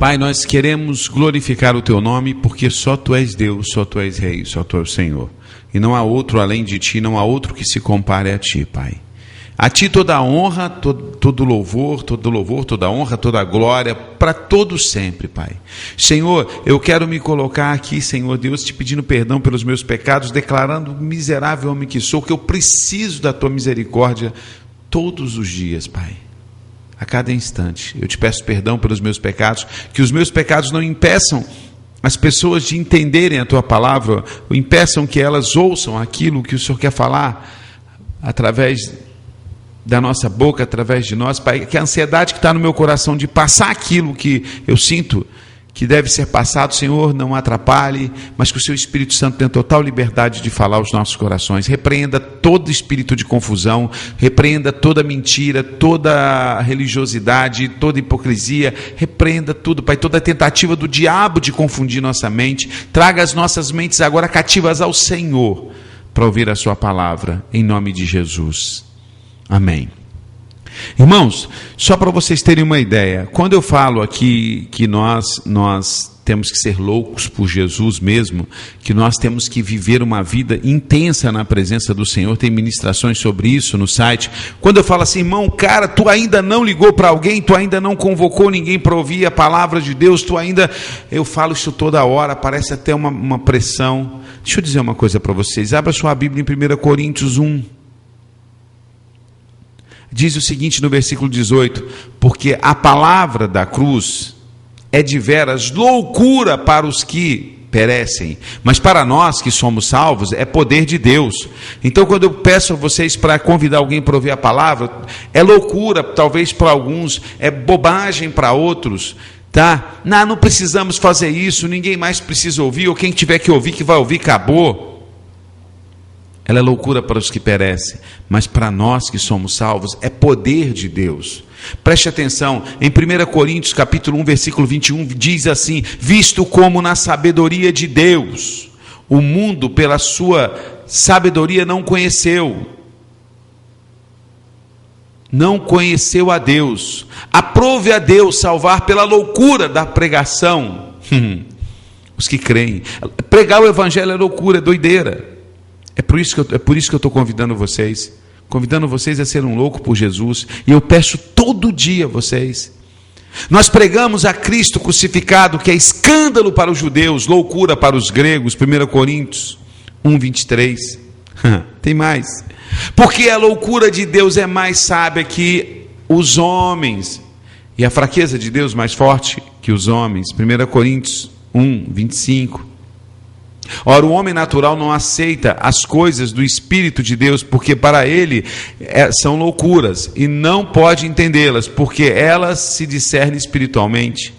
Pai, nós queremos glorificar o Teu nome, porque só Tu és Deus, só Tu és Rei, só Tu és o Senhor. E não há outro além de Ti, não há outro que se compare a Ti, Pai. A Ti toda a honra, todo louvor, toda a honra, toda a glória, para todos sempre, Pai. Senhor, eu quero me colocar aqui, Senhor Deus, Te pedindo perdão pelos meus pecados, declarando miserável homem que sou, que eu preciso da Tua misericórdia todos os dias, Pai. A cada instante. Eu Te peço perdão pelos meus pecados, que os meus pecados não impeçam as pessoas de entenderem a Tua palavra, ou impeçam que elas ouçam aquilo que o Senhor quer falar através da nossa boca, através de nós, Pai, que a ansiedade que está no meu coração de passar aquilo que eu sinto que deve ser passado, Senhor, não atrapalhe, mas que o Seu Espírito Santo tenha total liberdade de falar aos nossos corações. Repreenda todo espírito de confusão, repreenda toda mentira, toda religiosidade, toda hipocrisia, repreenda tudo, Pai, toda tentativa do diabo de confundir nossa mente. Traga as nossas mentes agora cativas ao Senhor, para ouvir a Sua palavra, em nome de Jesus. Amém. Irmãos, só para vocês terem uma ideia, quando eu falo aqui que nós temos que ser loucos por Jesus mesmo, que nós temos que viver uma vida intensa na presença do Senhor, tem ministrações sobre isso no site. Quando eu falo assim, irmão, cara, tu ainda não ligou para alguém, tu ainda não convocou ninguém para ouvir a palavra de Deus, eu falo isso toda hora, parece até uma pressão. Deixa eu dizer uma coisa para vocês, abra sua Bíblia em 1 Coríntios 1. Diz o seguinte no versículo 18: porque a palavra da cruz é de veras loucura para os que perecem, mas para nós que somos salvos é poder de Deus. Então, quando eu peço a vocês para convidar alguém para ouvir a palavra, é loucura talvez para alguns, é bobagem para outros, tá? Não precisamos fazer isso, ninguém mais precisa ouvir, ou quem tiver que ouvir, que vai ouvir, acabou. Ela é loucura para os que perecem, mas para nós que somos salvos é poder de Deus. Preste atenção, em 1 Coríntios capítulo 1, versículo 21, diz assim: visto como na sabedoria de Deus, o mundo pela sua sabedoria não conheceu a Deus, aprove a Deus salvar pela loucura da pregação os que creem. Pregar o evangelho é loucura, é doideira. É por isso que eu estou convidando vocês a ser um louco por Jesus, e eu peço todo dia a vocês. Nós pregamos a Cristo crucificado, que é escândalo para os judeus, loucura para os gregos, 1 Coríntios 1, 23, tem mais, porque a loucura de Deus é mais sábia que os homens, e a fraqueza de Deus mais forte que os homens, 1 Coríntios 1, 25, ora, o homem natural não aceita as coisas do Espírito de Deus, porque para ele são loucuras, e não pode entendê-las, porque elas se discernem espiritualmente.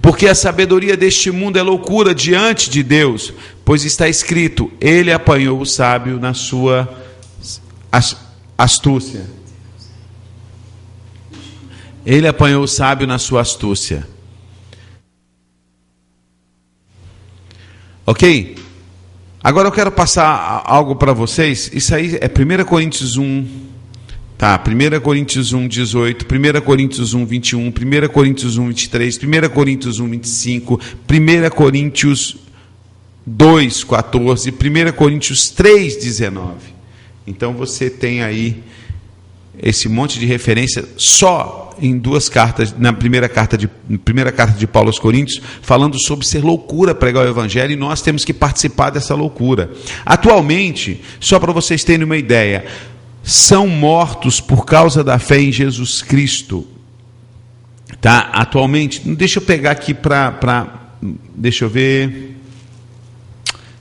Porque a sabedoria deste mundo é loucura diante de Deus, pois está escrito: ele apanhou o sábio na sua astúcia. Ele apanhou o sábio na sua astúcia. Ok? Agora eu quero passar algo para vocês. Isso aí é 1 Coríntios 1, tá? 1 Coríntios 1, 18, 1 Coríntios 1, 21, 1 Coríntios 1, 23, 1 Coríntios 1, 25, 1 Coríntios 2, 14, 1 Coríntios 3, 19. Então você tem aí esse monte de referência só em duas cartas, na primeira carta de Paulo aos Coríntios, falando sobre ser loucura pregar o evangelho, e nós temos que participar dessa loucura. Atualmente, só para vocês terem uma ideia, são mortos por causa da fé em Jesus Cristo, tá? Atualmente, deixa eu pegar aqui deixa eu ver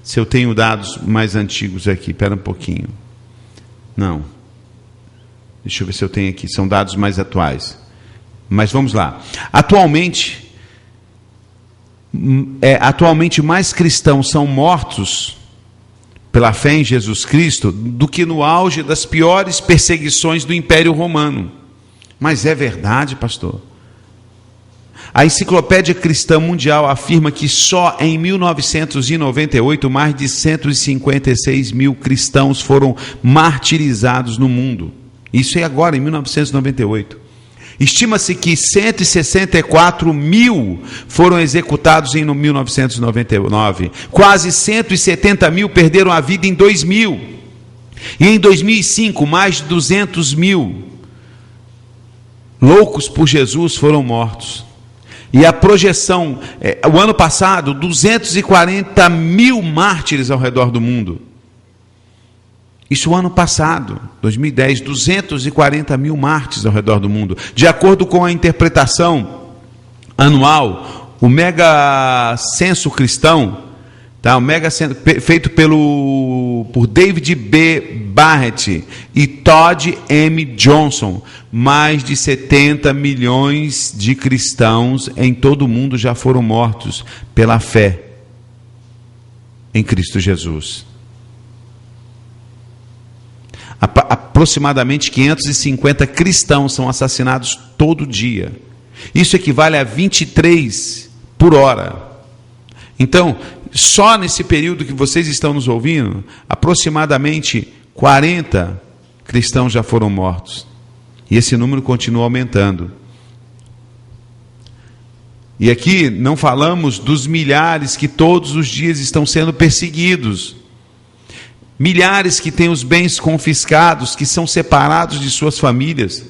se eu tenho dados mais antigos aqui, espera um pouquinho, deixa eu ver se eu tenho aqui, são dados mais atuais. Mas vamos lá. Atualmente mais cristãos são mortos pela fé em Jesus Cristo do que no auge das piores perseguições do Império Romano. Mas é verdade, pastor? A Enciclopédia Cristã Mundial afirma que só em 1998 mais de 156 mil cristãos foram martirizados no mundo. Isso é agora, em 1998. Estima-se que 164 mil foram executados em 1999. Quase 170 mil perderam a vida em 2000. E em 2005, mais de 200 mil loucos por Jesus foram mortos. E a projeção, o ano passado, 240 mil mártires ao redor do mundo. Isso o ano passado, 2010, 240 mil mártires ao redor do mundo. De acordo com a interpretação anual, o mega censo cristão, tá? O mega censo feito por David B. Barrett e Todd M. Johnson, mais de 70 milhões de cristãos em todo o mundo já foram mortos pela fé em Cristo Jesus. Aproximadamente 550 cristãos são assassinados todo dia. Isso equivale a 23 por hora. Então, só nesse período que vocês estão nos ouvindo, aproximadamente 40 cristãos já foram mortos. E esse número continua aumentando. E aqui não falamos dos milhares que todos os dias estão sendo perseguidos. Milhares que têm os bens confiscados, que são separados de suas famílias.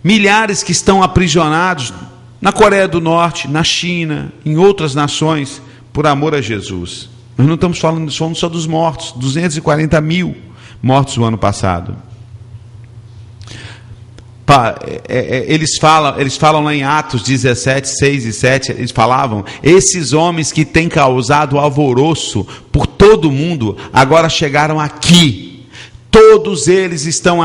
Milhares que estão aprisionados na Coreia do Norte, na China, em outras nações, por amor a Jesus. Nós não estamos falando só dos mortos, 240 mil mortos no ano passado. Eles falam lá em Atos 17, 6 e 7, eles falavam, esses homens que têm causado alvoroço por todo o mundo, agora chegaram aqui, todos eles estão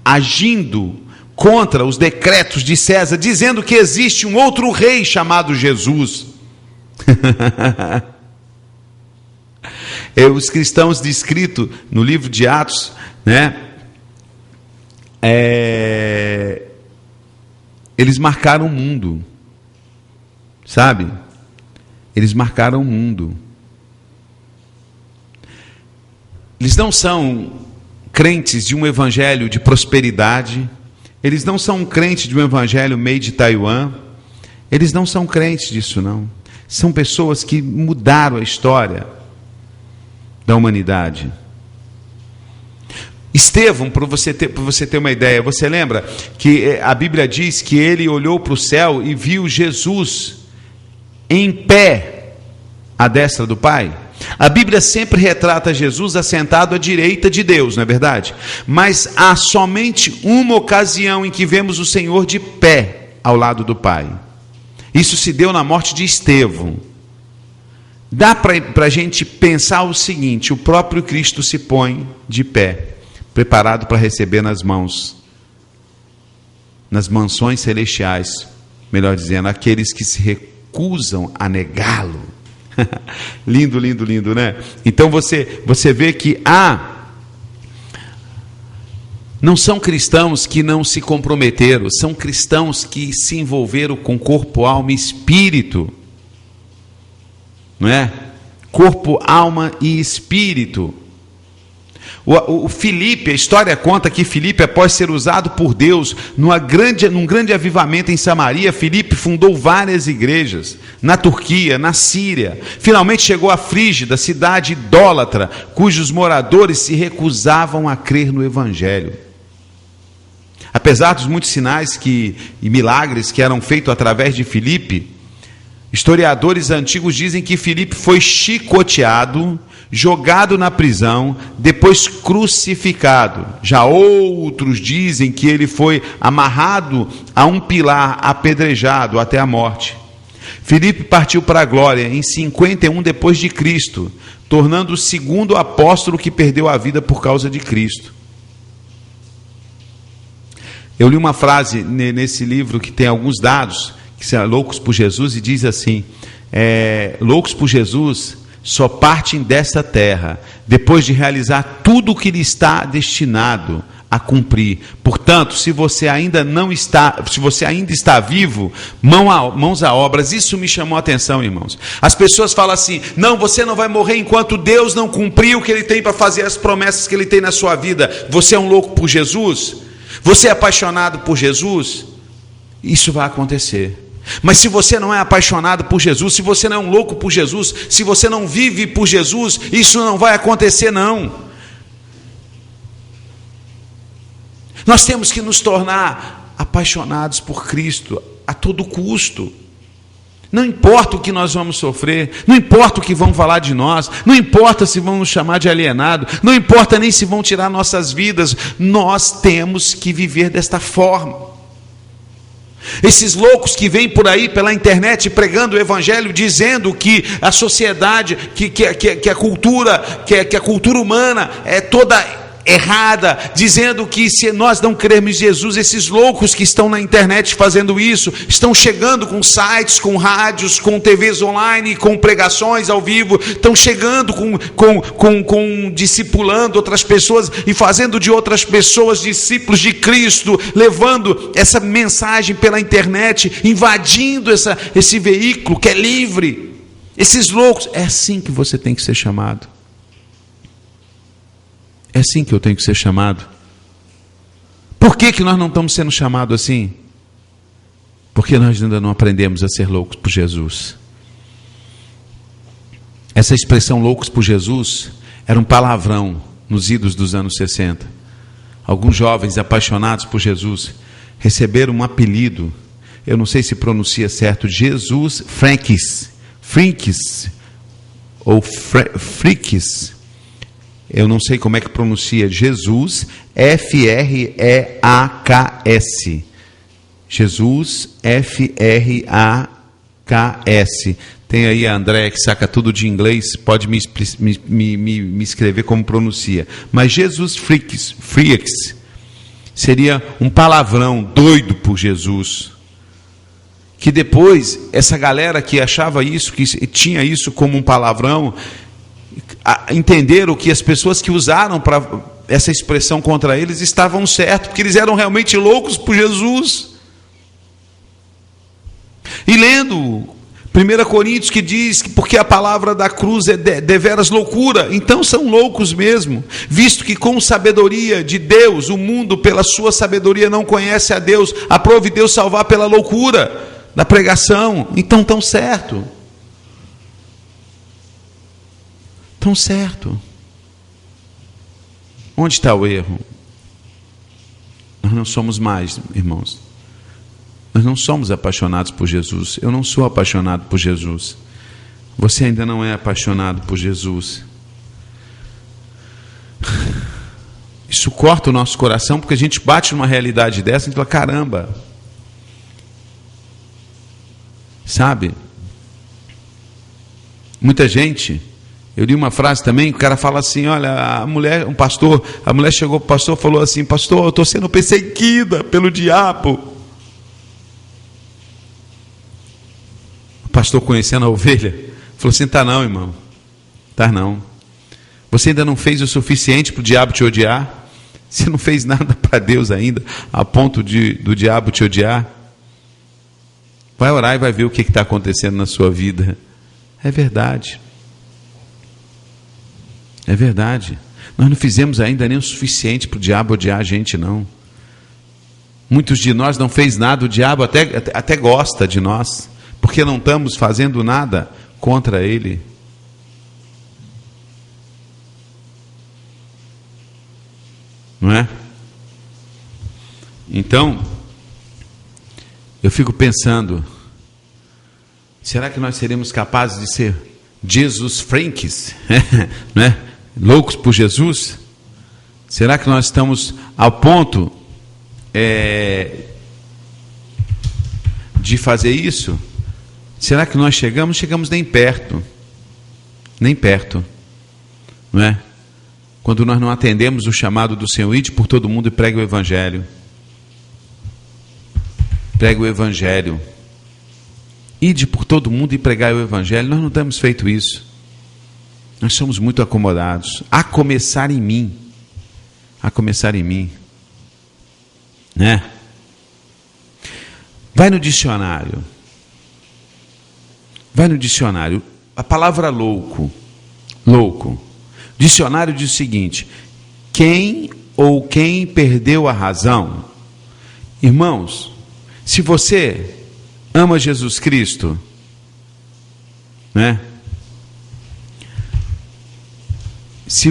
agindo contra os decretos de César, dizendo que existe um outro rei chamado Jesus. Os cristãos descritos no livro de Atos, né? Eles marcaram o mundo, sabe? Eles marcaram o mundo. Eles não são crentes de um evangelho de prosperidade. Eles não são crentes de um evangelho made Taiwan. Eles não são crentes disso, não. São pessoas que mudaram a história da humanidade. Estevão, para você ter uma ideia, você lembra que a Bíblia diz que ele olhou para o céu e viu Jesus em pé à destra do Pai? A Bíblia sempre retrata Jesus assentado à direita de Deus, não é verdade? Mas há somente uma ocasião em que vemos o Senhor de pé ao lado do Pai. Isso se deu na morte de Estevão. Dá para a gente pensar o seguinte: o próprio Cristo se põe de pé, preparado para receber nas mansões celestiais, melhor dizendo, aqueles que se recusam a negá-lo. Lindo, lindo, lindo, né? Então você vê que não são cristãos que não se comprometeram, são cristãos que se envolveram com corpo, alma e espírito, não é? Corpo, alma e espírito. O Filipe, a história conta que Filipe, após ser usado por Deus num grande avivamento em Samaria, Filipe fundou várias igrejas na Turquia, na Síria. Finalmente chegou a Frígida, cidade idólatra, cujos moradores se recusavam a crer no Evangelho. Apesar dos muitos sinais e milagres que eram feitos através de Filipe, historiadores antigos dizem que Filipe foi chicoteado, jogado na prisão, depois crucificado. Já outros dizem que ele foi amarrado a um pilar, apedrejado até a morte. Filipe partiu para a glória em 51 depois de Cristo, tornando o segundo apóstolo que perdeu a vida por causa de Cristo. Eu li uma frase nesse livro que tem alguns dados, que são Loucos por Jesus, e diz assim: loucos por Jesus só partem desta terra depois de realizar tudo o que lhe está destinado a cumprir. Portanto, se você ainda está vivo, mãos a obras. Isso me chamou a atenção, irmãos. As pessoas falam assim: não, você não vai morrer enquanto Deus não cumprir o que Ele tem para fazer, as promessas que Ele tem na sua vida. Você é um louco por Jesus? Você é apaixonado por Jesus? Isso vai acontecer. Mas se você não é apaixonado por Jesus, se você não é um louco por Jesus, se você não vive por Jesus, isso não vai acontecer não. Nós temos que nos tornar apaixonados por Cristo a todo custo. Não importa o que nós vamos sofrer, não importa o que vão falar de nós, não importa se vão nos chamar de alienado, não importa nem se vão tirar nossas vidas, nós temos que viver desta forma. Esses loucos que vêm por aí pela internet pregando o evangelho, dizendo que a sociedade, que a cultura humana é toda errada, dizendo que se nós não crermos em Jesus, esses loucos que estão na internet fazendo isso, estão chegando com sites, com rádios, com TVs online, com pregações ao vivo, estão chegando com discipulando outras pessoas e fazendo de outras pessoas discípulos de Cristo, levando essa mensagem pela internet, invadindo esse veículo que é livre. Esses loucos, é assim que você tem que ser chamado. É assim que eu tenho que ser chamado. Por que nós não estamos sendo chamados assim? Porque nós ainda não aprendemos a ser loucos por Jesus. Essa expressão loucos por Jesus era um palavrão nos idos dos anos 60. Alguns jovens apaixonados por Jesus receberam um apelido, eu não sei se pronuncia certo, Jesus Freaks, ou Freaks. Eu não sei como é que pronuncia Jesus, F-R-E-A-K-S. Jesus, F-R-A-K-S. Tem aí a Andréia que saca tudo de inglês, pode me escrever como pronuncia. Mas Jesus Freaks seria um palavrão, doido por Jesus. Que depois, essa galera que achava isso, que tinha isso como um palavrão, entenderam que as pessoas que usaram para essa expressão contra eles estavam certos, porque eles eram realmente loucos por Jesus. E lendo 1 Coríntios, que diz que porque a palavra da cruz é deveras loucura, então são loucos mesmo, visto que com sabedoria de Deus, o mundo pela sua sabedoria não conhece a Deus, aprove Deus salvar pela loucura da pregação. Então estão certo. Estão certo. Onde está o erro? Nós não somos mais, irmãos. Nós não somos apaixonados por Jesus. Eu não sou apaixonado por Jesus. Você ainda não é apaixonado por Jesus. Isso corta o nosso coração, porque a gente bate numa realidade dessa e fala, caramba. Sabe? Muita gente... Eu li uma frase também, o cara fala assim, olha, a mulher chegou para o pastor e falou assim, pastor, eu estou sendo perseguida pelo diabo. O pastor, conhecendo a ovelha, falou assim, tá não, irmão, tá não. Você ainda não fez o suficiente para o diabo te odiar? Você não fez nada para Deus ainda, a ponto do diabo te odiar? Vai orar e vai ver o que está acontecendo na sua vida. É verdade. É verdade. Nós não fizemos ainda nem o suficiente para o diabo odiar a gente, não. Muitos de nós não fez nada, o diabo até gosta de nós, porque não estamos fazendo nada contra ele. Não é? Então, eu fico pensando, será que nós seremos capazes de ser Jesus Freaks, não é? Loucos por Jesus? Será que nós estamos ao ponto de fazer isso? Será que nós chegamos nem perto, não é? Quando nós não atendemos o chamado do Senhor, ide por todo mundo e pregue o Evangelho. Pregue o Evangelho. Ide por todo mundo e pregai o Evangelho. Nós não temos feito isso. Nós somos muito acomodados. A começar em mim. Né? Vai no dicionário. A palavra louco. Dicionário diz o seguinte: quem perdeu a razão Irmãos, se você ama Jesus Cristo, né? Se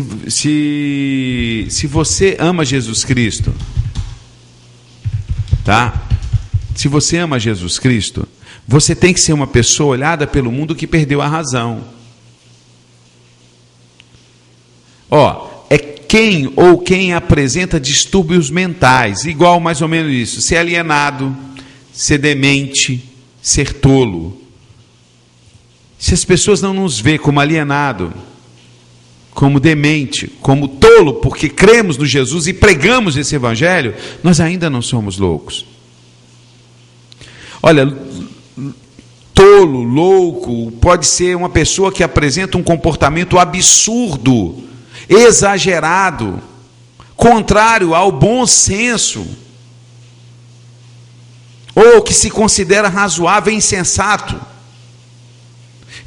você ama Jesus Cristo, tá? Se você ama Jesus Cristo, você tem que ser uma pessoa olhada pelo mundo que perdeu a razão. É quem apresenta distúrbios mentais, igual mais ou menos isso: ser alienado, ser demente, ser tolo. Se as pessoas não nos veem como alienado, como demente, como tolo, porque cremos no Jesus e pregamos esse evangelho, nós ainda não somos loucos. Olha, tolo, louco, pode ser uma pessoa que apresenta um comportamento absurdo, exagerado, contrário ao bom senso, ou que se considera razoável e insensato.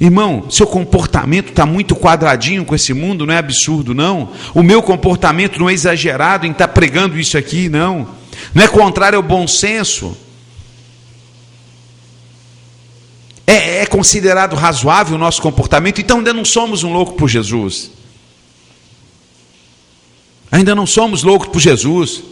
Irmão, seu comportamento está muito quadradinho com esse mundo, não é absurdo, não. O meu comportamento não é exagerado em estar pregando isso aqui, não. Não é contrário ao bom senso. É considerado razoável o nosso comportamento, então ainda não somos um louco por Jesus. Ainda não somos loucos por Jesus.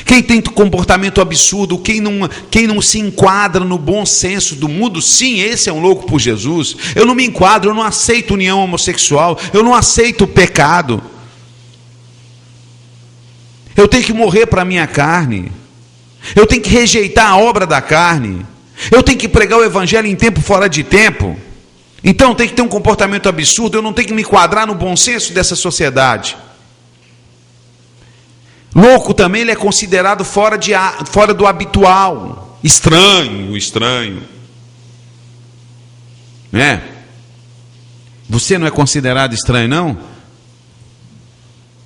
Quem tem comportamento absurdo, quem não se enquadra no bom senso do mundo, sim, esse é um louco por Jesus. Eu não me enquadro, eu não aceito união homossexual, eu não aceito o pecado. Eu tenho que morrer para a minha carne, eu tenho que rejeitar a obra da carne, eu tenho que pregar o evangelho em tempo fora de tempo. Então tem que ter um comportamento absurdo, eu não tenho que me enquadrar no bom senso dessa sociedade. Louco também, ele é considerado fora do habitual, estranho, né? Você não é considerado estranho, não?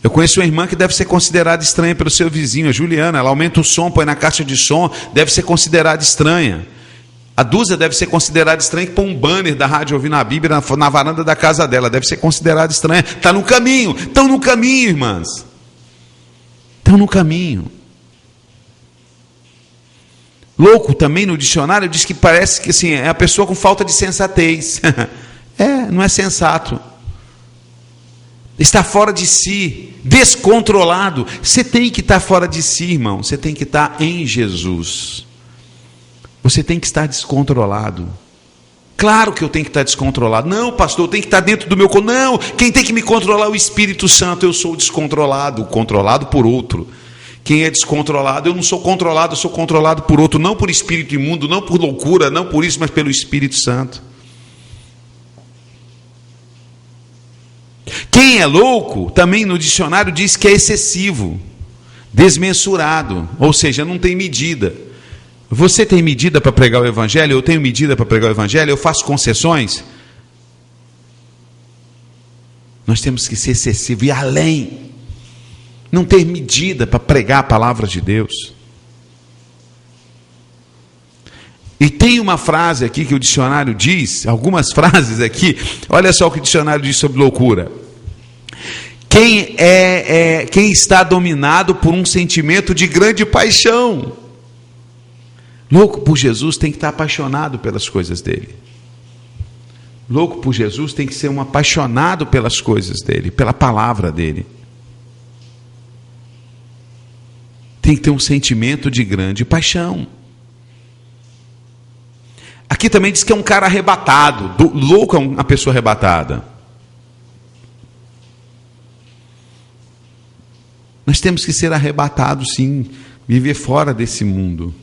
Eu conheço uma irmã que deve ser considerada estranha pelo seu vizinho, a Juliana. Ela aumenta o som, põe na caixa de som, deve ser considerada estranha. A Duza deve ser considerada estranha que põe um banner da Rádio Ouvindo a Bíblia na varanda da casa dela, deve ser considerada estranha. Está no caminho, estão no caminho, irmãs. Estão no caminho. Louco também no dicionário diz que parece que assim, é a pessoa com falta de sensatez. Não é sensato. Está fora de si, descontrolado. Você tem que estar fora de si, irmão. Você tem que estar em Jesus. Você tem que estar descontrolado. Claro que eu tenho que estar descontrolado. Não, pastor, eu tenho que estar dentro do meu... Não, quem tem que me controlar é o Espírito Santo. Eu sou descontrolado, controlado por outro. Quem é descontrolado, eu não sou controlado, eu sou controlado por outro. Não por espírito imundo, não por loucura, não por isso, mas pelo Espírito Santo. Quem é louco, também no dicionário diz que é excessivo, desmensurado, ou seja, não tem medida. Você tem medida para pregar o evangelho? Eu tenho medida para pregar o evangelho? Eu faço concessões? Nós temos que ser excessivo e além. Não ter medida para pregar a palavra de Deus. E tem uma frase aqui que o dicionário diz, algumas frases aqui, olha só o que o dicionário diz sobre loucura. Quem está dominado por um sentimento de grande paixão. Louco por Jesus tem que estar apaixonado pelas coisas dele. Louco por Jesus tem que ser um apaixonado pelas coisas dele, pela palavra dele. Tem que ter um sentimento de grande paixão. Aqui também diz que é um cara arrebatado. Louco é uma pessoa arrebatada. Nós temos que ser arrebatados, sim, viver fora desse mundo.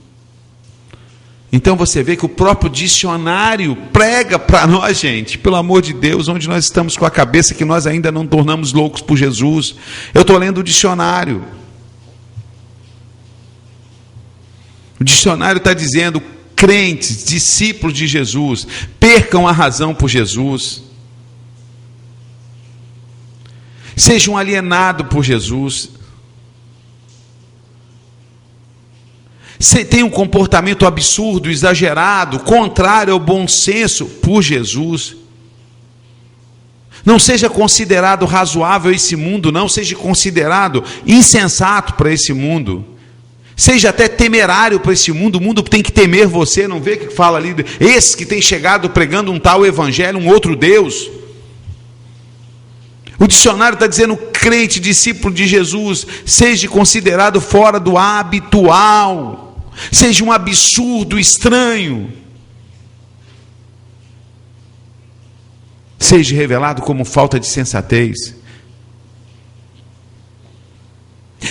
Então você vê que o próprio dicionário prega para nós, gente, pelo amor de Deus, onde nós estamos com a cabeça que nós ainda não tornamos loucos por Jesus. Eu estou lendo o dicionário. O dicionário está dizendo: crentes, discípulos de Jesus, percam a razão por Jesus. Sejam alienados por Jesus. Você tem um comportamento absurdo, exagerado, contrário ao bom senso por Jesus. Não seja considerado razoável esse mundo, não seja considerado insensato para esse mundo. Seja até temerário para esse mundo. O mundo tem que temer você. Não vê que fala ali, esse que tem chegado pregando um tal evangelho, um outro Deus. O dicionário está dizendo: crente, discípulo de Jesus, seja considerado fora do habitual, seja um absurdo, estranho, seja revelado como falta de sensatez,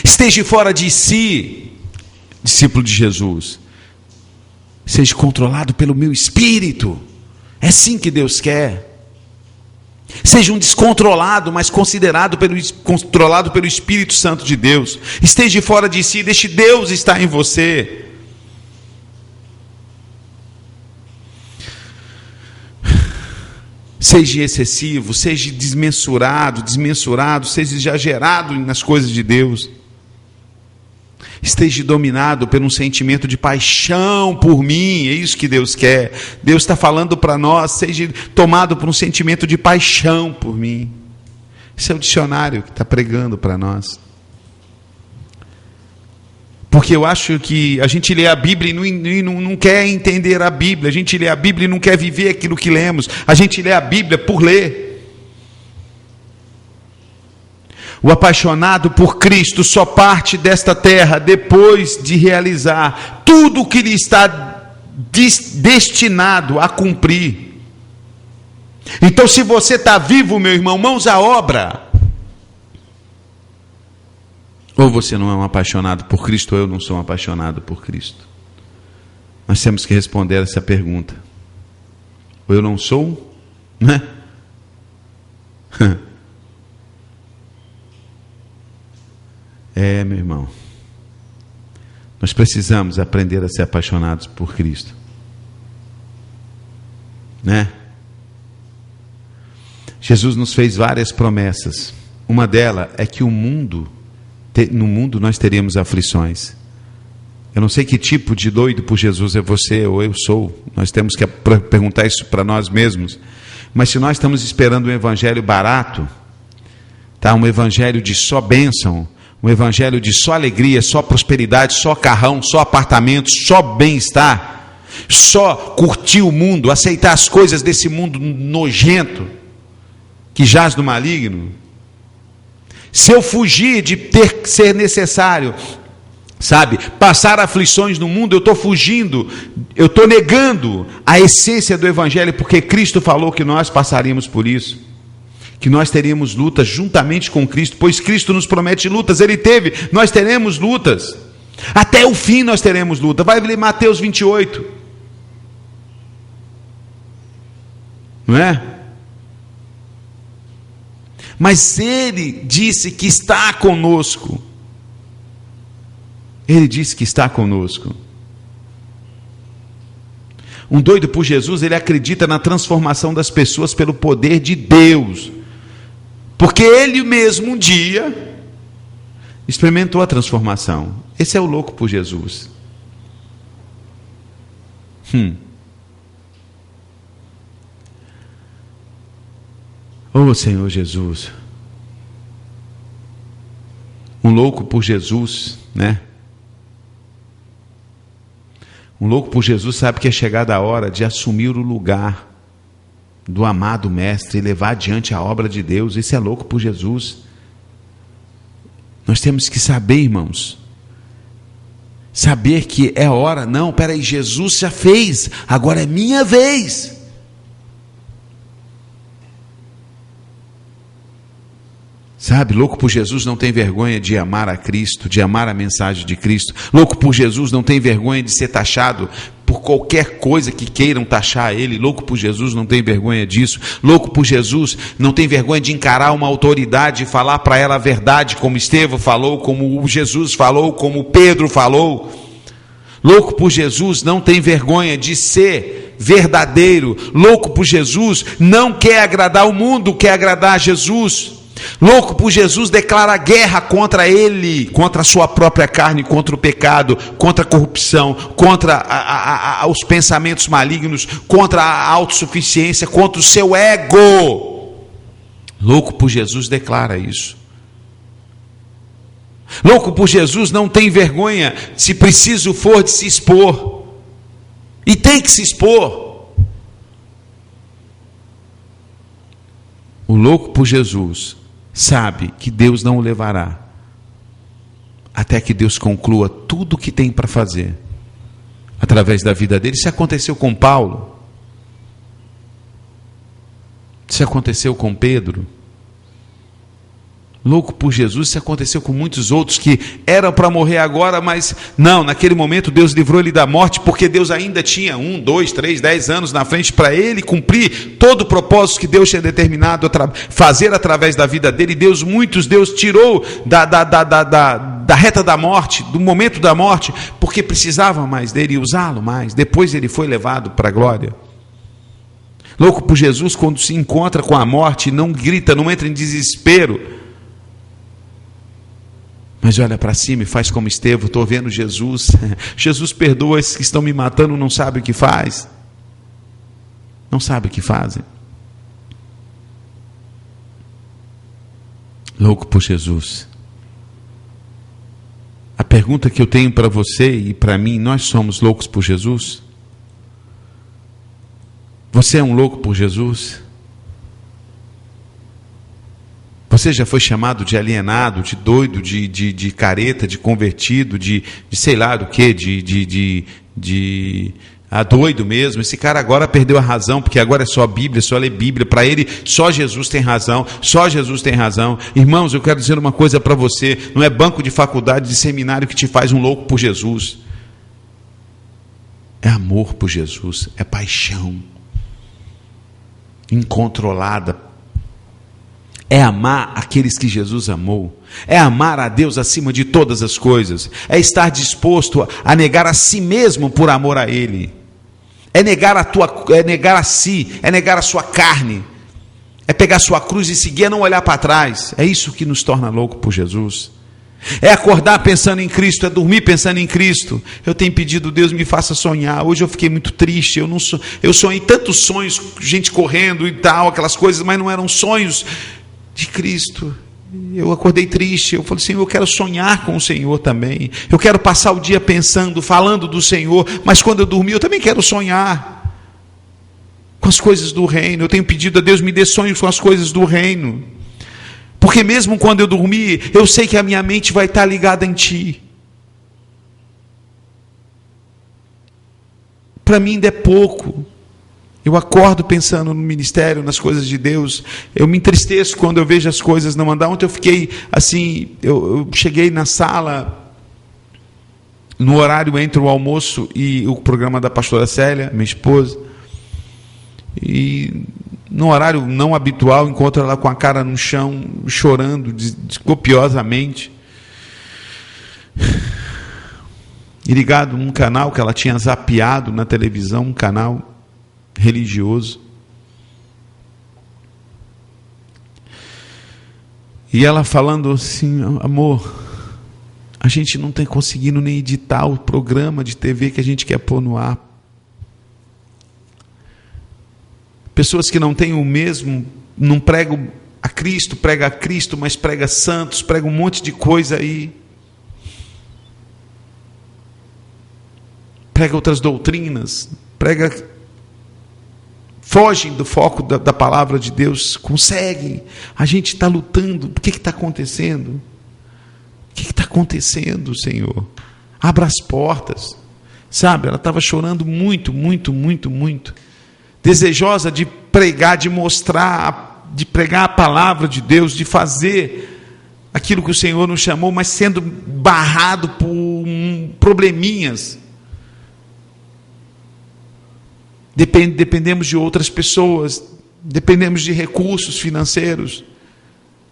esteja fora de si, discípulo de Jesus, seja controlado pelo meu espírito. É assim que Deus quer. Seja um descontrolado, mas controlado pelo Espírito Santo de Deus. Esteja fora de si, deixe Deus estar em você. Seja excessivo, seja desmensurado, seja exagerado nas coisas de Deus. Esteja dominado por um sentimento de paixão por mim. É isso que Deus quer. Deus está falando para nós: seja tomado por um sentimento de paixão por mim. Esse é o dicionário que está pregando para nós. Porque eu acho que a gente lê a Bíblia e não quer entender a Bíblia. A gente lê a Bíblia e não quer viver aquilo que lemos. A gente lê a Bíblia por ler. O apaixonado por Cristo só parte desta terra depois de realizar tudo o que lhe está destinado a cumprir. Então, se você está vivo, meu irmão, mãos à obra. Ou você não é um apaixonado por Cristo, ou eu não sou um apaixonado por Cristo. Nós temos que responder essa pergunta. Ou eu não sou, né? Meu irmão, nós precisamos aprender a ser apaixonados por Cristo, né? Jesus nos fez várias promessas. Uma delas é que no mundo nós teríamos aflições. Eu não sei que tipo de doido por Jesus é você ou eu sou. Nós temos que perguntar isso para nós mesmos. Mas se nós estamos esperando um evangelho barato, tá? Um evangelho de só bênção, um evangelho de só alegria, só prosperidade, só carrão, só apartamento, só bem-estar, só curtir o mundo, aceitar as coisas desse mundo nojento, que jaz no maligno. Se eu fugir de ser necessário, sabe, passar aflições no mundo, eu estou fugindo, eu estou negando a essência do evangelho, porque Cristo falou que nós passaríamos por isso. Que nós teríamos lutas juntamente com Cristo, pois Cristo nos promete lutas. Ele teve, nós teremos lutas, até o fim nós teremos luta. Vai ler Mateus 28, não é? Mas Ele disse que está conosco. Ele disse que está conosco. Um doido por Jesus, ele acredita na transformação das pessoas pelo poder de Deus. Porque ele mesmo um dia experimentou a transformação. Esse é o louco por Jesus. Oh Senhor Jesus. Um louco por Jesus, né? Um louco por Jesus sabe que é chegada a hora de assumir o lugar do amado mestre e levar adiante a obra de Deus. Esse é louco por Jesus. Nós temos que saber, irmãos, saber que é hora. Não, peraí, Jesus já fez, agora é minha vez. Sabe, louco por Jesus não tem vergonha de amar a Cristo, de amar a mensagem de Cristo. Louco por Jesus não tem vergonha de ser taxado por qualquer coisa que queiram taxar ele. Louco por Jesus não tem vergonha disso. Louco por Jesus não tem vergonha de encarar uma autoridade e falar para ela a verdade, como Estevão falou, como Jesus falou, como Pedro falou. Louco por Jesus não tem vergonha de ser verdadeiro. Louco por Jesus não quer agradar o mundo, quer agradar a Jesus. Louco por Jesus declara guerra contra ele, contra a sua própria carne, contra o pecado, contra a corrupção, contra os pensamentos malignos, contra a autossuficiência, contra o seu ego. Louco por Jesus declara isso. Louco por Jesus não tem vergonha, se preciso for, de se expor. E tem que se expor. O louco por Jesus sabe que Deus não o levará até que Deus conclua tudo o que tem para fazer através da vida dele. Isso aconteceu com Paulo. Isso aconteceu com Pedro. Louco por Jesus, isso aconteceu com muitos outros que eram para morrer agora, mas não, naquele momento Deus livrou ele da morte, porque Deus ainda tinha 1, 2, 3, 10 anos na frente para ele cumprir todo o propósito que Deus tinha determinado fazer através da vida dele. Deus tirou da reta da morte, do momento da morte, porque precisava mais dele e usá-lo mais. Depois ele foi levado para a glória. Louco por Jesus, quando se encontra com a morte, não grita, não entra em desespero, mas olha para cima e faz como Estevão: estou vendo Jesus. Jesus perdoa esses que estão me matando, não sabe o que faz. Não sabe o que fazem. Louco por Jesus. A pergunta que eu tenho para você e para mim: nós somos loucos por Jesus? Você é um louco por Jesus? Você já foi chamado de alienado, de doido, de careta, de convertido, de sei lá do que, doido mesmo? Esse cara agora perdeu a razão, porque agora é só Bíblia, só ler Bíblia. Para ele, só Jesus tem razão, só Jesus tem razão. Irmãos, eu quero dizer uma coisa para você: não é banco de faculdade, de seminário que te faz um louco por Jesus. É amor por Jesus, é paixão incontrolada. É amar aqueles que Jesus amou, é amar a Deus acima de todas as coisas, é estar disposto a negar a si mesmo por amor a Ele, é negar a si, é negar a sua carne, é pegar a sua cruz e seguir, é não olhar para trás. É isso que nos torna louco por Jesus. É acordar pensando em Cristo, é dormir pensando em Cristo. Eu tenho pedido: Deus, me faça sonhar. Hoje eu fiquei muito triste, eu sonhei tantos sonhos, gente correndo e tal, aquelas coisas, mas não eram sonhos de Cristo. Eu acordei triste, eu falei: Senhor, eu quero sonhar com o Senhor também, eu quero passar o dia pensando, falando do Senhor, mas quando eu dormir eu também quero sonhar com as coisas do reino. Eu tenho pedido a Deus: me dê sonhos com as coisas do reino, porque mesmo quando eu dormir, eu sei que a minha mente vai estar ligada em Ti. Para mim ainda é pouco. Eu acordo pensando no ministério, nas coisas de Deus. Eu me entristeço quando eu vejo as coisas não andar. Ontem eu fiquei assim, eu cheguei na sala, no horário entre o almoço e o programa da pastora Célia, minha esposa, e no horário não habitual, encontro ela com a cara no chão, chorando copiosamente, e ligado num canal que ela tinha zapeado na televisão, um canal religioso. E ela falando assim: amor, a gente não está conseguindo nem editar o programa de TV que a gente quer pôr no ar. Pessoas que não têm o mesmo, não pregam a Cristo, prega a Cristo, mas prega santos, prega um monte de coisa aí, prega outras doutrinas, fogem do foco da palavra de Deus, conseguem. A gente está lutando. O que está acontecendo? O que está acontecendo, Senhor? Abra as portas. Sabe, ela estava chorando muito, desejosa de pregar, de mostrar, de pregar a palavra de Deus, de fazer aquilo que o Senhor nos chamou, mas sendo barrado por probleminhas. Dependemos de outras pessoas, dependemos de recursos financeiros.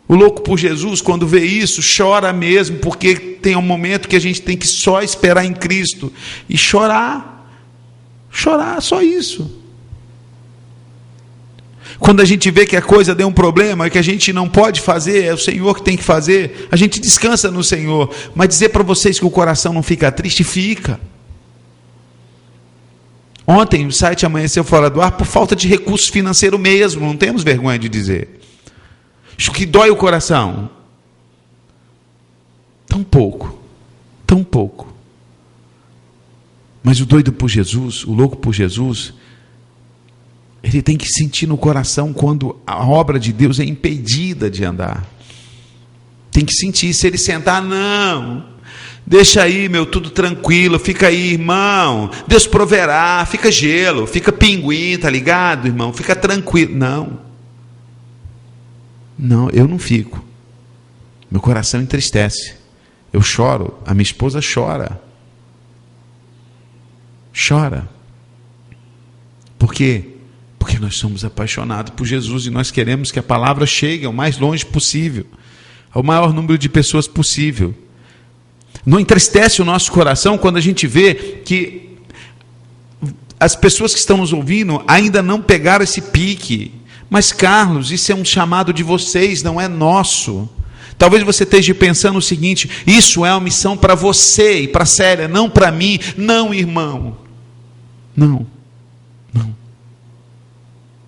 O louco por Jesus, quando vê isso, chora mesmo, porque tem um momento que a gente tem que só esperar em Cristo e chorar, só isso. Quando a gente vê que a coisa deu um problema, que a gente não pode fazer, é o Senhor que tem que fazer, a gente descansa no Senhor. Mas dizer para vocês que o coração não fica triste, fica. Ontem o site amanheceu fora do ar por falta de recurso financeiro mesmo, não temos vergonha de dizer. Isso que dói o coração. tão pouco, tão pouco. Mas o doido por Jesus, o louco por Jesus, ele tem que sentir no coração quando a obra de Deus é impedida de andar. Tem que sentir. Se ele sentar, não, deixa aí, meu, tudo tranquilo, fica aí, irmão, Deus proverá, fica gelo, fica pinguim, tá ligado, irmão, fica tranquilo. Não, eu não fico. Meu coração entristece, eu choro, a minha esposa chora. Por quê? Porque nós somos apaixonados por Jesus e nós queremos que a palavra chegue ao mais longe possível, ao maior número de pessoas possível. Não entristece o nosso coração quando a gente vê que as pessoas que estão nos ouvindo ainda não pegaram esse pique. Mas Carlos, isso é um chamado de vocês, não é nosso. Talvez você esteja pensando o seguinte: isso é uma missão para você e para a Célia, não para mim. Não, irmão, não.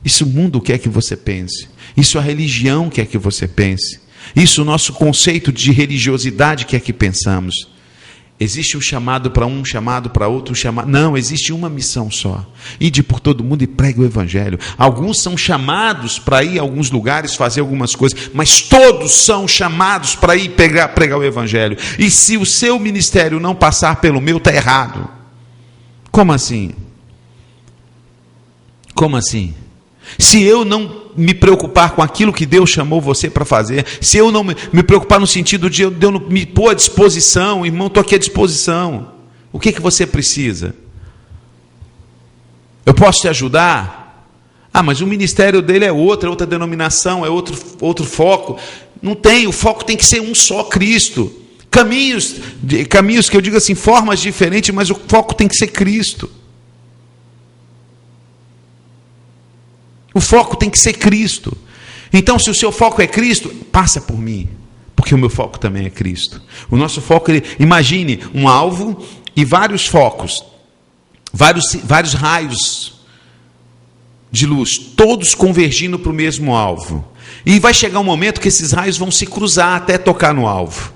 Isso o mundo quer que você pense, isso a religião quer que você pense, isso o nosso conceito de religiosidade quer que pensamos. Existe um chamado para um, chamado para outro, não, existe uma missão só: ide por todo mundo e pregue o evangelho. Alguns são chamados para ir a alguns lugares fazer algumas coisas, mas todos são chamados para ir pregar o evangelho. E se o seu ministério não passar pelo meu, está errado. Como assim? Se eu não me preocupar com aquilo que Deus chamou você para fazer, se eu não me preocupar no sentido de eu não me pôr à disposição, irmão, estou aqui à disposição. O que você precisa? Eu posso te ajudar? Mas o ministério dele é outra denominação, é outro foco. Não tem, o foco tem que ser um só, Cristo. Caminhos que eu digo assim, formas diferentes, mas o foco tem que ser Cristo. O foco tem que ser Cristo. Então, se o seu foco é Cristo, passa por mim, porque o meu foco também é Cristo. O nosso foco, imagine um alvo e vários focos, vários raios de luz, todos convergindo para o mesmo alvo. E vai chegar um momento que esses raios vão se cruzar até tocar no alvo.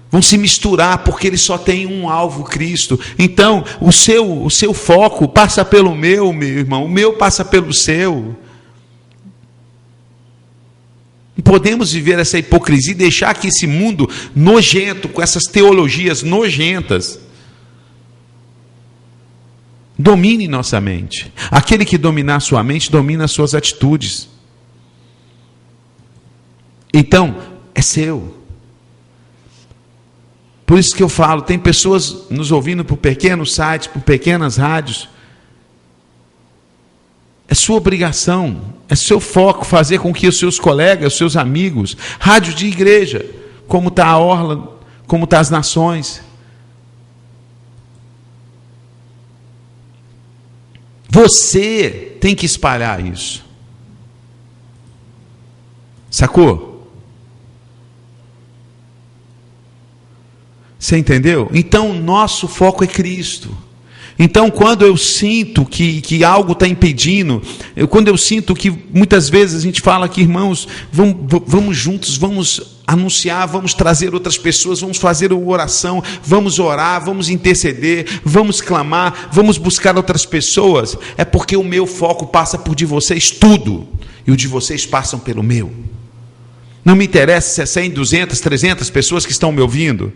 Vão se misturar, porque ele só tem um alvo, Cristo. Então, o seu foco passa pelo meu irmão, o meu passa pelo seu. Não podemos viver essa hipocrisia e deixar que esse mundo nojento, com essas teologias nojentas, domine nossa mente. Aquele que dominar sua mente, domina as suas atitudes. Então, é seu. Por isso que eu falo, tem pessoas nos ouvindo por pequenos sites, por pequenas rádios. É sua obrigação, é seu foco fazer com que os seus colegas, os seus amigos, rádios de igreja, como está a Orla, como está as nações. Você tem que espalhar isso. Sacou? Você entendeu? Então, nosso foco é Cristo. Então, quando eu sinto que algo está impedindo, quando eu sinto que muitas vezes a gente fala que, irmãos, vamos juntos, vamos anunciar, vamos trazer outras pessoas, vamos fazer uma oração, vamos orar, vamos interceder, vamos clamar, vamos buscar outras pessoas, é porque o meu foco passa por de vocês tudo, e o de vocês passam pelo meu. Não me interessa se é 100, 200, 300 pessoas que estão me ouvindo.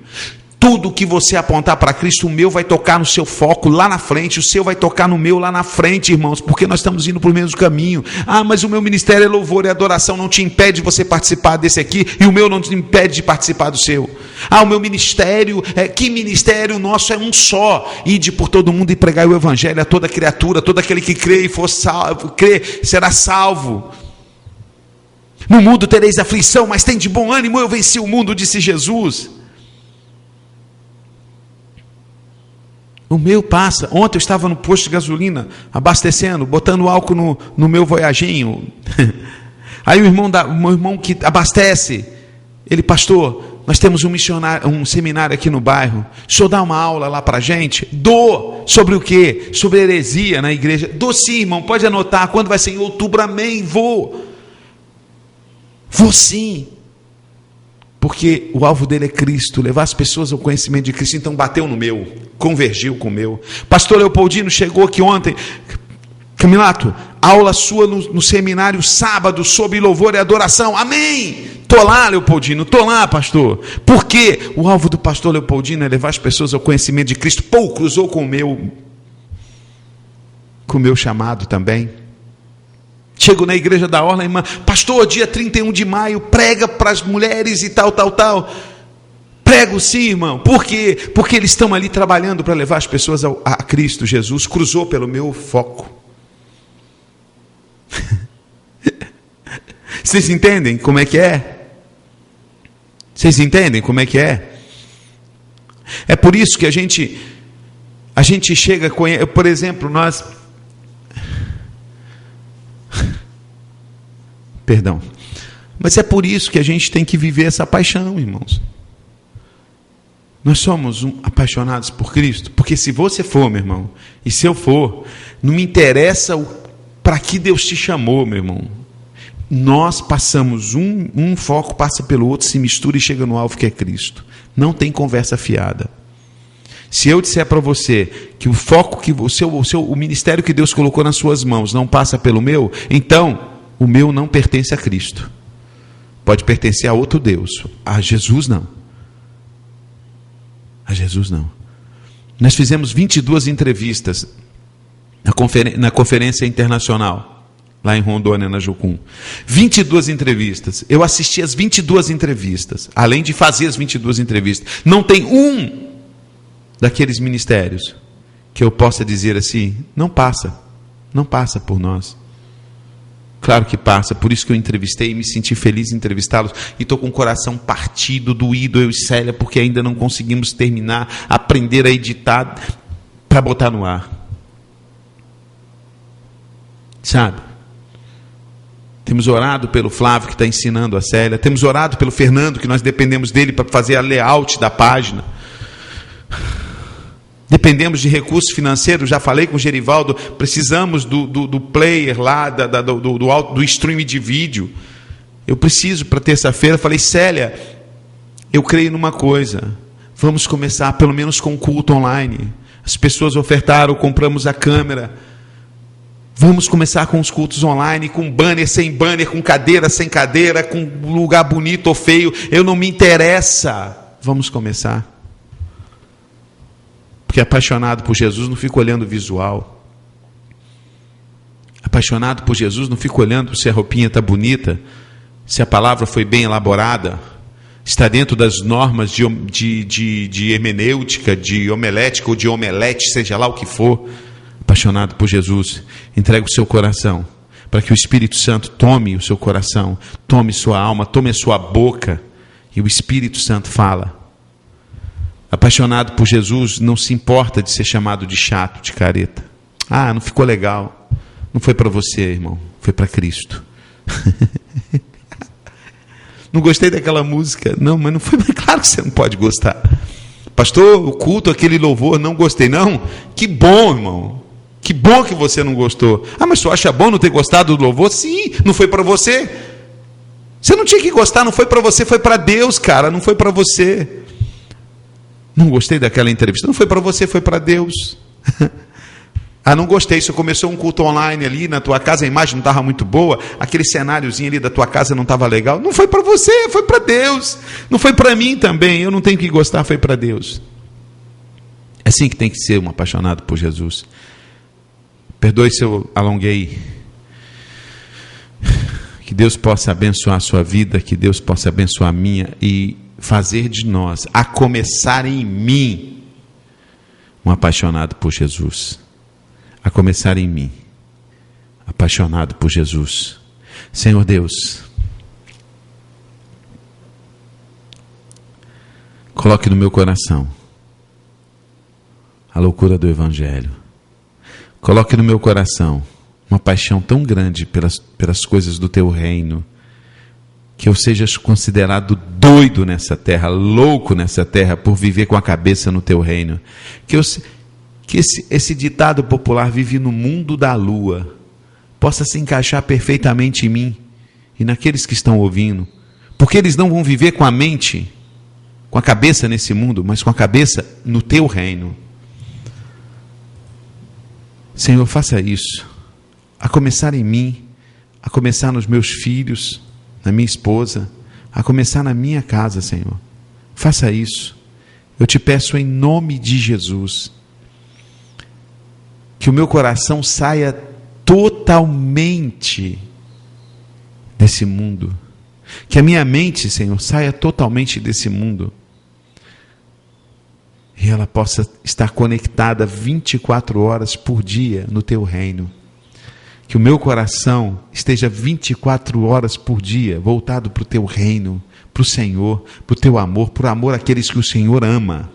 Tudo que você apontar para Cristo, o meu vai tocar no seu foco lá na frente, o seu vai tocar no meu lá na frente, irmãos, porque nós estamos indo para o mesmo caminho. Mas o meu ministério é louvor e adoração, não te impede de você participar desse aqui, e o meu não te impede de participar do seu. O meu ministério, que ministério nosso é um só: ide por todo mundo e pregai o evangelho a toda criatura, todo aquele que crê e for salvo, será salvo. No mundo tereis aflição, mas tem de bom ânimo, eu venci o mundo, disse Jesus. O meu passa. Ontem eu estava no posto de gasolina, abastecendo, botando álcool no meu Voyaginho. Aí o meu irmão que abastece, ele: pastor, nós temos um seminário aqui no bairro, o senhor dá uma aula lá para a gente? Dou. Sobre o quê? Sobre heresia na igreja. Dou sim, irmão, pode anotar. Quando vai ser? Em outubro, amém, vou sim. Porque o alvo dele é Cristo, levar as pessoas ao conhecimento de Cristo. Então bateu no meu, convergiu com o meu. Pastor Leopoldino chegou aqui ontem. Camilato, aula sua no seminário sábado sobre louvor e adoração. Amém! Estou lá, Leopoldino, estou lá, pastor. Por quê? O alvo do pastor Leopoldino é levar as pessoas ao conhecimento de Cristo. Pô, cruzou com o meu chamado também. Chego na igreja da Orla, irmã, pastor, dia 31 de maio, prega para as mulheres e tal. Prego sim, irmão. Por quê? Porque eles estão ali trabalhando para levar as pessoas a Cristo Jesus. Cruzou pelo meu foco. Vocês entendem como é que é? Vocês entendem como é que é? É por isso que a gente chega com, por exemplo, nós... Perdão. Mas é por isso que a gente tem que viver essa paixão, irmãos. Nós somos apaixonados por Cristo, porque se você for, meu irmão, e se eu for, não me interessa para que Deus te chamou, meu irmão. Nós passamos um foco, passa pelo outro, se mistura e chega no alvo que é Cristo. Não tem conversa fiada. Se eu disser para você que o foco, que o ministério que Deus colocou nas suas mãos não passa pelo meu, então o meu não pertence a Cristo. Pode pertencer a outro Deus. A Jesus não. A Jesus não. Nós fizemos 22 entrevistas na conferência internacional, lá em Rondônia, na Jucum. 22 entrevistas. Eu assisti as 22 entrevistas, além de fazer as 22 entrevistas. Não tem um daqueles ministérios que eu possa dizer assim, não passa por nós. Claro que passa, por isso que eu entrevistei e me senti feliz em entrevistá-los, e estou com o coração partido, doído, eu e Célia, porque ainda não conseguimos terminar, aprender a editar para botar no ar. Sabe? Temos orado pelo Flávio, que está ensinando a Célia, temos orado pelo Fernando, que nós dependemos dele para fazer a layout da página. Dependemos de recursos financeiros, já falei com o Gerivaldo, precisamos do player lá, do stream de vídeo. Eu preciso para terça-feira. Falei, Célia, eu creio numa coisa, vamos começar pelo menos com culto online. As pessoas ofertaram, compramos a câmera. Vamos começar com os cultos online, com banner, sem banner, com cadeira, sem cadeira, com lugar bonito ou feio. Eu não me interessa. Vamos começar. Porque apaixonado por Jesus não fica olhando o visual. Apaixonado por Jesus não fica olhando se a roupinha está bonita, se a palavra foi bem elaborada, está dentro das normas de hermenêutica, de homilética ou de omelete, seja lá o que for. Apaixonado por Jesus, entrega o seu coração, para que o Espírito Santo tome o seu coração, tome sua alma, tome a sua boca, e o Espírito Santo fala. Apaixonado por Jesus não se importa de ser chamado de chato, de careta. Ah, não ficou legal. Não foi para você, irmão, foi para Cristo. Não gostei daquela música. Não, mas não foi. Mas claro que você não pode gostar. Pastor, o culto, aquele louvor, não gostei. Não? Que bom, irmão. Que bom que você não gostou. Ah, mas você acha bom não ter gostado do louvor? Sim, não foi para você. Você não tinha que gostar, não foi para você, foi para Deus, cara, não foi para você. Não gostei daquela entrevista. Não foi para você, foi para Deus. Ah, não gostei. Você começou um culto online ali na tua casa, a imagem não estava muito boa, aquele cenáriozinho ali da tua casa não estava legal. Não foi para você, foi para Deus. Não foi para mim também. Eu não tenho que gostar, foi para Deus. É assim que tem que ser um apaixonado por Jesus. Perdoe se eu alonguei. Que Deus possa abençoar a sua vida, que Deus possa abençoar a minha e fazer de nós, a começar em mim, um apaixonado por Jesus. A começar em mim, apaixonado por Jesus. Senhor Deus, coloque no meu coração a loucura do Evangelho. Coloque no meu coração uma paixão tão grande pelas coisas do Teu reino, que eu seja considerado doido nessa terra, louco nessa terra, por viver com a cabeça no Teu reino. Que esse ditado popular, vive no mundo da lua, possa se encaixar perfeitamente em mim e naqueles que estão ouvindo, Porque eles não vão viver com a mente, com a cabeça nesse mundo, mas com a cabeça no teu reino. Senhor, faça isso, a começar em mim, a começar nos meus filhos, na minha esposa, a começar na minha casa, Senhor. Faça isso. Eu te peço em nome de Jesus, que o meu coração saia totalmente desse mundo, que a minha mente, Senhor, saia totalmente desse mundo, e ela possa estar conectada 24 horas por dia no teu reino. Que o meu coração esteja 24 horas por dia voltado para o teu reino, para o Senhor, para o teu amor, por amor àqueles que o Senhor ama.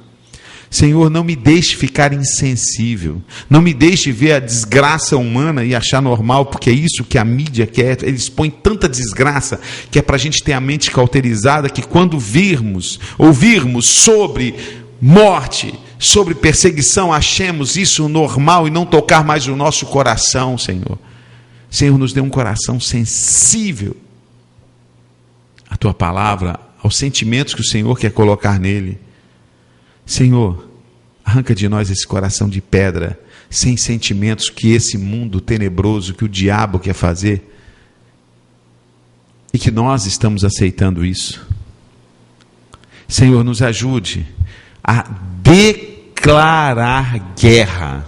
Senhor, não me deixe ficar insensível, não me deixe ver a desgraça humana e achar normal, porque é isso que a mídia quer. Eles põem tanta desgraça que é para a gente ter a mente cauterizada, que quando ouvirmos sobre morte, sobre perseguição, achemos isso normal e não tocar mais o nosso coração, Senhor. Senhor, nos dê um coração sensível à tua palavra, aos sentimentos que o Senhor quer colocar nele. Senhor, arranca de nós esse coração de pedra, sem sentimentos que esse mundo tenebroso, que o diabo quer fazer, e que nós estamos aceitando isso. Senhor, nos ajude a declarar guerra,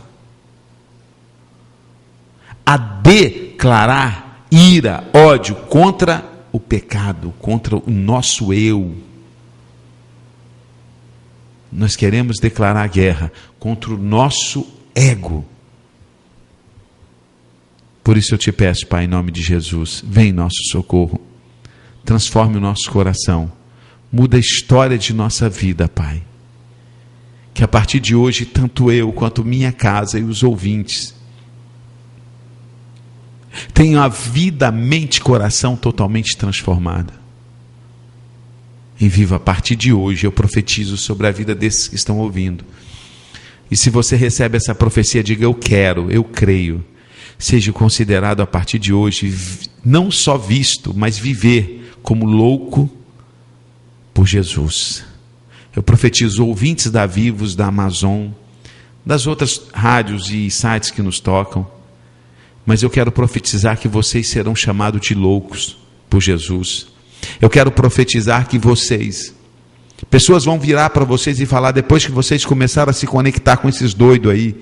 a declarar ira, ódio contra o pecado, contra o nosso eu. Nós queremos declarar guerra contra o nosso ego. Por isso eu te peço, Pai, em nome de Jesus, vem em nosso socorro, transforme o nosso coração, muda a história de nossa vida, Pai. Que a partir de hoje, tanto eu quanto minha casa e os ouvintes tenham a vida, a mente e coração totalmente transformada. E viva a partir de hoje, eu profetizo sobre a vida desses que estão ouvindo. E se você recebe essa profecia, diga: eu quero, eu creio. Seja considerado a partir de hoje, não só visto, mas viver como louco por Jesus. Eu profetizo ouvintes da Vivos, da Amazon, das outras rádios e sites que nos tocam, mas eu quero profetizar que vocês serão chamados de loucos por Jesus. Eu quero profetizar que pessoas vão virar para vocês e falar, depois que vocês começaram a se conectar com esses doidos aí,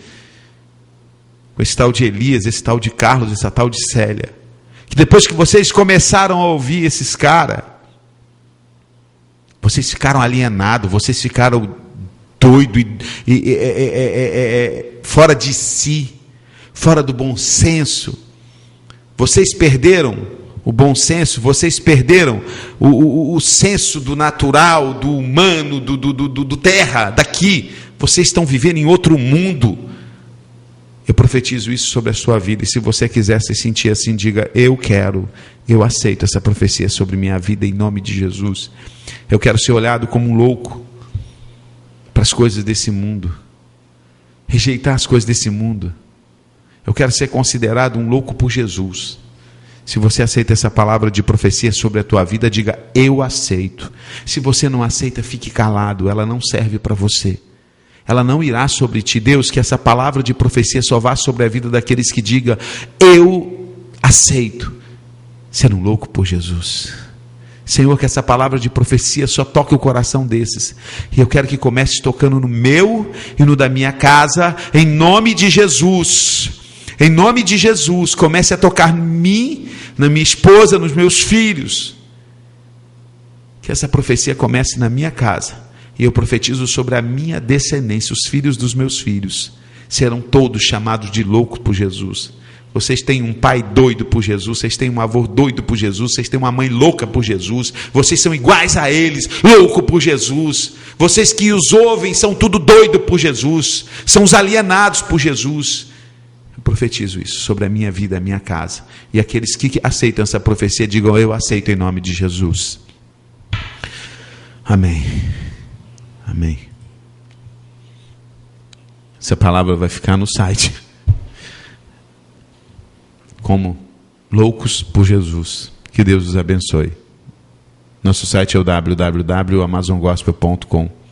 com esse tal de Elias, esse tal de Carlos, essa tal de Célia, que depois que vocês começaram a ouvir esses caras, vocês ficaram alienados, vocês ficaram doidos e fora de si, fora do bom senso. Vocês perderam o bom senso, vocês perderam o senso do natural, do humano, do terra, daqui. Vocês estão vivendo em outro mundo. Eu profetizo isso sobre a sua vida, e se você quiser se sentir assim, diga: eu quero, eu aceito essa profecia sobre minha vida em nome de Jesus. Eu quero ser olhado como um louco para as coisas desse mundo, rejeitar as coisas desse mundo. Eu quero ser considerado um louco por Jesus. Se você aceita essa palavra de profecia sobre a tua vida, diga: eu aceito. Se você não aceita, fique calado, ela não serve para você. Ela não irá sobre ti. Deus, que essa palavra de profecia só vá sobre a vida daqueles que digam: eu aceito ser um louco por Jesus. Senhor, que essa palavra de profecia só toque o coração desses. E eu quero que comece tocando no meu e no da minha casa, em nome de Jesus. Em nome de Jesus, comece a tocar em mim, na minha esposa, nos meus filhos. Que essa profecia comece na minha casa. E eu profetizo sobre a minha descendência, os filhos dos meus filhos serão todos chamados de loucos por Jesus. Vocês têm um pai doido por Jesus, vocês têm um avô doido por Jesus, vocês têm uma mãe louca por Jesus, vocês são iguais a eles, louco por Jesus. Vocês que os ouvem são tudo doido por Jesus, são os alienados por Jesus. Eu profetizo isso sobre a minha vida, a minha casa. E aqueles que aceitam essa profecia, digam: eu aceito em nome de Jesus. Amém. Amém. Essa palavra vai ficar no site como loucos por Jesus. Que Deus os abençoe. Nosso site é o www.amazongospel.com.